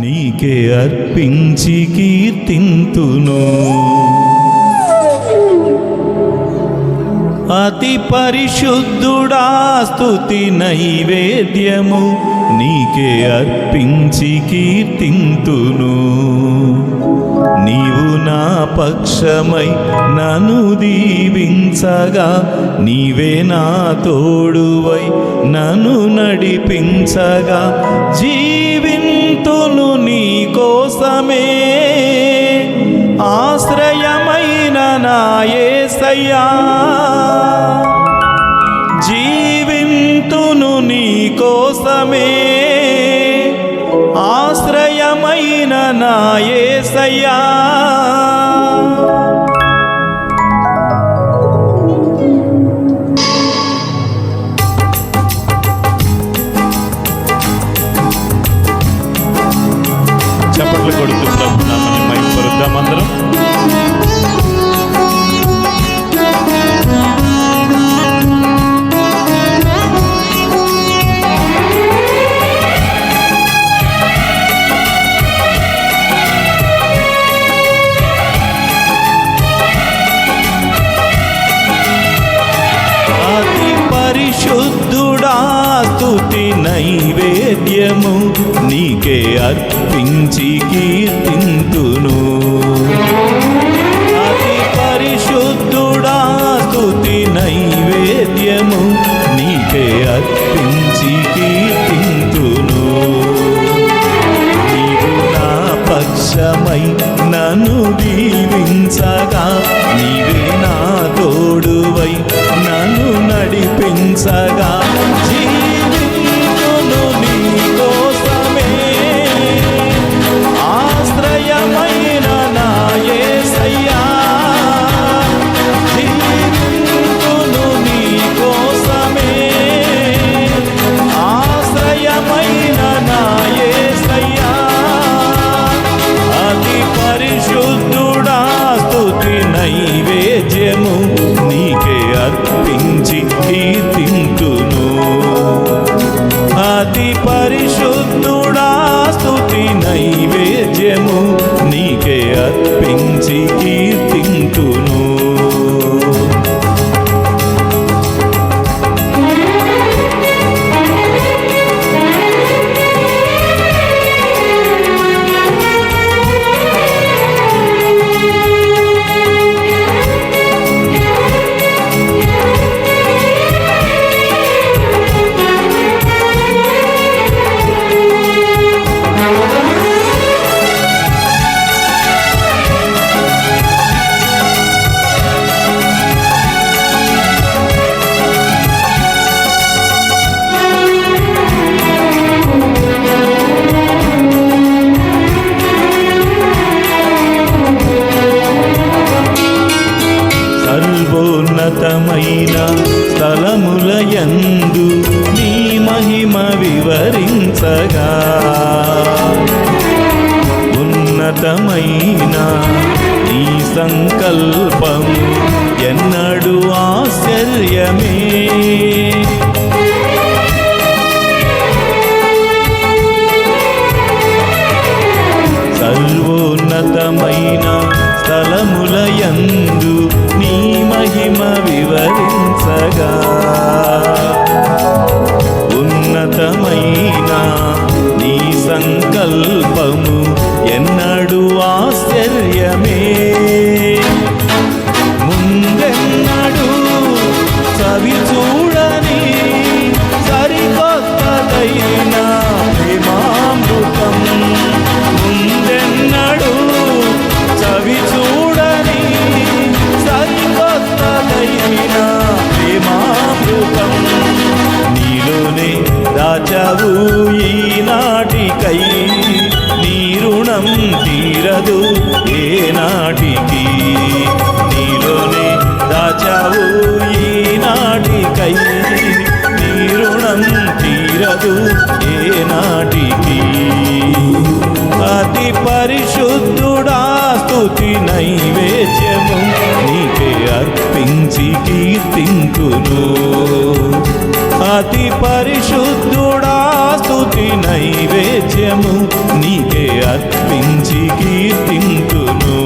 నీకే అర్పించి కీర్తింతును. అతి పరిశుద్ధుడా స్తుతి నైవేద్యము నీకే అర్పించి కీర్తింతును. నీవు నా పక్షమై నన్ను దీవించగా, నీవే నా తోడువై నన్ను నడిపించగా, జీవింతును నీ కోసమే ఆశ్రయమైన నా యేసయ్యా. జీవింతును నీ కోసమే ఆశ్రయమైన నా యేసయ్యా. చప్పట్లు కొడుతూ ప్రభు నామమున మహిమపరుద్దాం అందరం. పరిశుద్ధుడా స్తుతి నైవేద్యము నీకే అర్పించి కీర్తింతును. అతి పరిశుద్ధుడా స్తుతి నైవేద్యము నీకే అర్పించి కీర్తింతును. నీవు నా పక్షమై నన్ను దీవించగా, నీవే నా తోడువై నన్ను నడిపించగా, జీవింతును నీ కోసమే ఆశ్రయమైన నా యేసయ్యా. జీవింతును నీ కోసమే ఆశ్రయమైన నా యేసయ్యా. అతి పరిశుద్ధుడా స్తుతి నైవేద్యము నీకే అర్పించి కీర్తింతును. అతి పరిశుద్ధుడా స్తుతి నైవేద్యము నీకే అర్పించి కీర్తింతును. సర్వోన్నతమైన స్థలములయందు నీ మహిమ వివరించగా, ఉన్నతమైన నీ సంకల్పము ఎన్నడూ ఆశ్చర్యమే. సర్వోన్నతమైన స్థలములయందు నీ మహిమ వివరించగా, ఉన్నతమైన నీ సంకల్పము ఎన్నడూ ఆశ్చర్యమే. ముందెన్నడూ చవి చూడని సరికొత్తదైన ప్రేమామృతం, ముందెన్నడూ చవి చూడని సరికొత్తదైన ప్రేమామృతం నీలోనే దాచావు ఈనాటికై. నీ రుణం తీరదు ఏనాటికి. నీలోనే దాచావు ఈనాటికై. నీ రుణం తీరదు ఏనాటికి. అతి పరిశుద్ధుడా స్తుతి నైవేద్యము నీకే అర్పించి కీర్తింతును. అతి పరిశుద్ధుడా స్తుతి నైవేద్యము నీకే అర్పించి కీర్తింతును.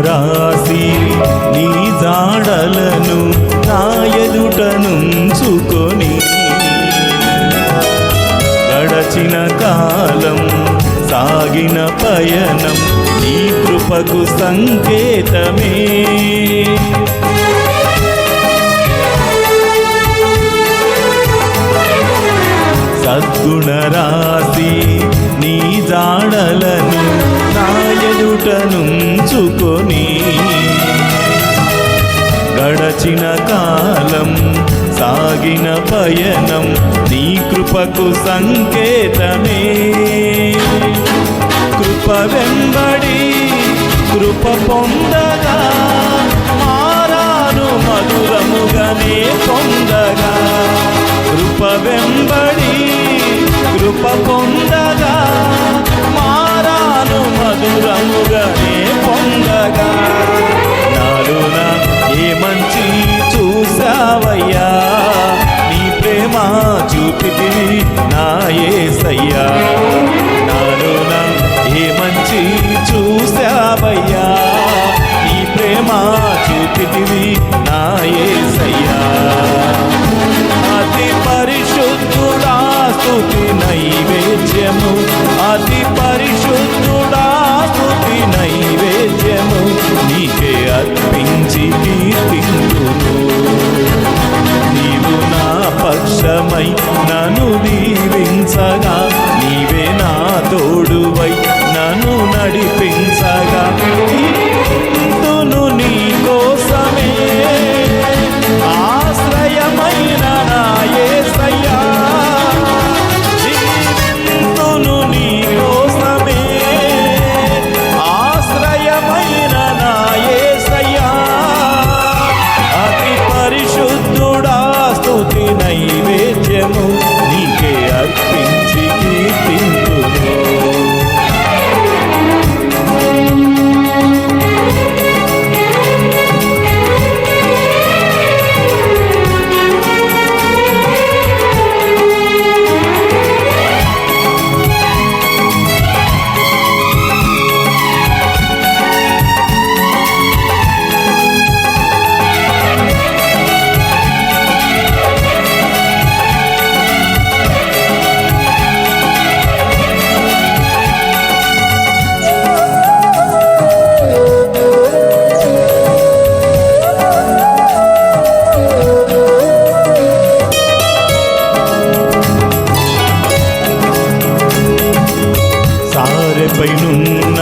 రాసి నీ జాడలను నా ఎదుట నుంచుకొని గడచిన కాలం సాగిన పయనం నీ కృపకు సంకేతమే. సద్గుణ రాసి నీ జాడలను నా ఎదుట నుంచుకొని గడచిన కాలం సాగిన పయనం నీ కృపకు సంకేతమే. కృప వెంబడి కృప పొందగా మారాను మధురముగానే పొందగా. కృప వెంబడి కృప పొందగా మారాను మధురముగానే పొందగా. నాలోన ఏ మంచి చూసావయ్యా నీ ప్రేమ చూపితివి నా యేసయ్యా. నాలోన ఏ మంచి చూసావయ్యా నీ ప్రేమ చూపితివి నా యేసయ్యా. అతి పరిశుద్ధుడా స్తుతి నైవేద్యము అతి పరిశుద్ధుడా స్తుతి నైవేద్యము నీకే అర్పించి కీర్తింతును. నీవు నా పక్షమై నన్ను దీవించగా నీవే నా తోడువై నన్ను నడిపించగా కీర్తింతును నీ కోసమే ఆశ్రయమైన నా యేసయ్యా. జీవింతును నీ కోసమే ఆశ్రయమైన నా యేసయ్యా. అతి పరిశుద్ధుడా స్తుతి నైవేద్యము నీకే అర్పించి కీర్తింతును. పైనున్న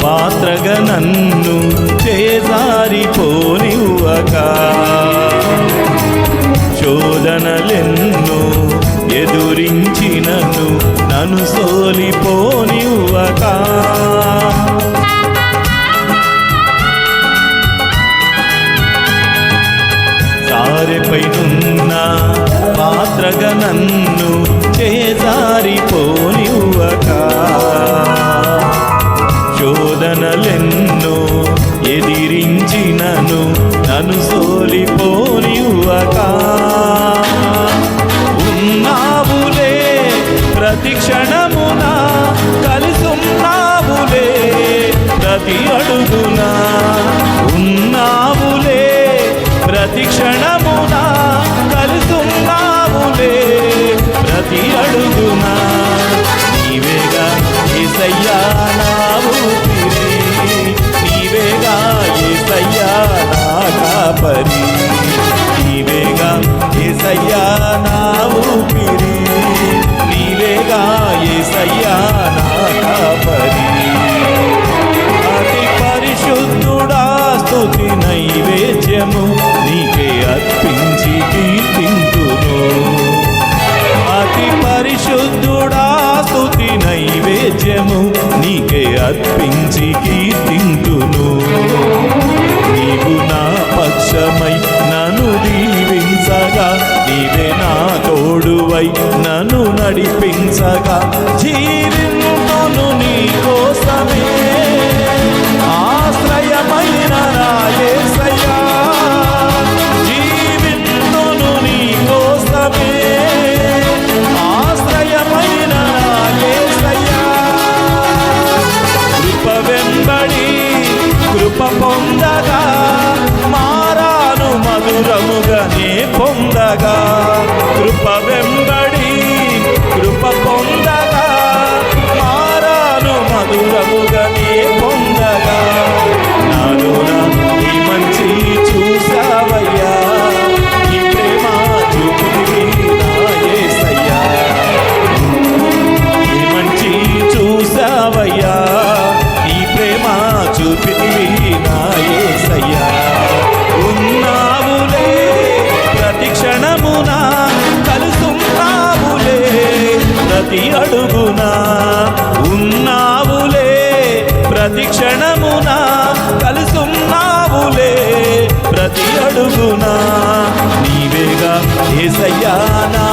పాత్రగా నన్ను చేజారిపోనివ్వక శోధనలెన్నో ఎదురించినను నన్ను సోలిపోనివ్వక సారెపైనున్న పాత్రగా నన్ను చేజారిపోనివ్వక శోధనలెన్నో ఎదిరించినను నన్ను సోలిపోనివ్వక ఉన్నావులే ప్రతి క్షణమున కలిసున్నావులే ప్రతి అడుగునా ఉన్నావులే ప్రతి క్షణమున కాపరి, నీవేగా యేసయ్యా నా ఊపిరి, నీవేగా యేసయ్యా నా కాపరి. అతి పరిశుద్ధుడా స్తుతి నైవేద్యము నీకే అర్పించి కీర్తింతును. అతి పరిశుద్ధుడా స్తుతి నైవేద్యము నీకే అర్పించి కీర్తింతును. నీవు నా పక్షమై నన్ను దీవించగా, నీవే నా తోడువై నన్ను నడిపించగా, జీవింతును నీ కోసమే ఆశ్రయమైన నా యేసయ్యా. జీవింతును నీ కోసమే ఆశ్రయమైన నా యేసయ్యా. కృప వెంబడి కృప పొందగా, మారాను మధురముగా నే పొందగా. కృప వెంబడి కృప పొందగా, మారాను మధురముగా నే పొందగా. నాలోన ఈ మంచి చూసావయ్యా, ఈ ప్రేమ చూపితివి నా యేసయ్యా. ఈ మంచి చూసావయ్యా, ఈ ప్రేమ చూపితివి నా యేసయ్యా. ఉన్నావులే ప్రతి క్షణమున, కలుసున్నావులే ప్రతి అడుగున. ఉన్నావులే ప్రతి క్షణమున, కలుసున్నావులే ప్రతి అడుగున. నీవేగా యేసయ్యా నా